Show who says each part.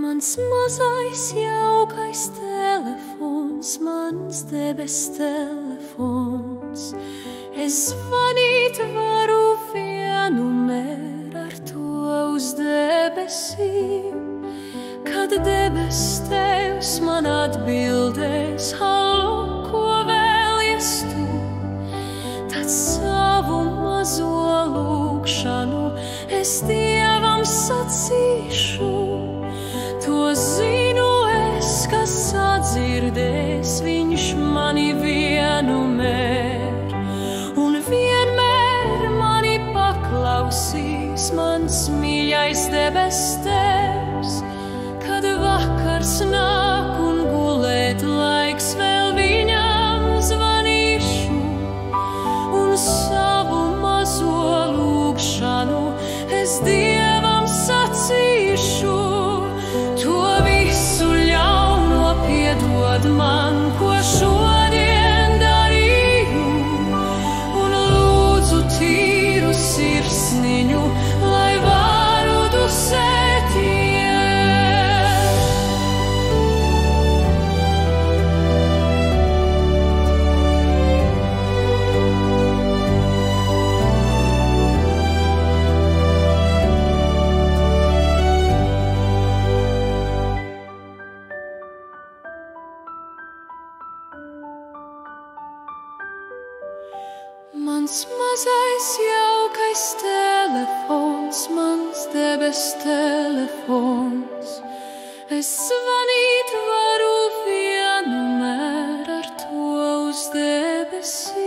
Speaker 1: Mans mazais jaukais telefons, mans debes telefons. Es zvanīt varu vienmēr ar to uz debesīm. Kad debes Tevs man atbildēs, hallo, ko vēlies tu? Tad savu mazo lūgšanu es Dievam sacīšu. To zinu es, kas sadzirdēs, viņš mani vienmēr. Un vienmēr mani paklausīs mans mīļais debes Tēvs. Kad vakars nāk un gulēt laiks, vēl viņam zvanīšu. Un savu mazo lūgšanu es Dievam sacīšu. To visu ļauno piedod man, ko šodien darīju. Un lūdzu tīru sirsniņu, lai varu dusēt iet. Mans mazais jaukais telefons, mans debes telefons. Es zvanīt varu vienmēr ar to uz debesīm.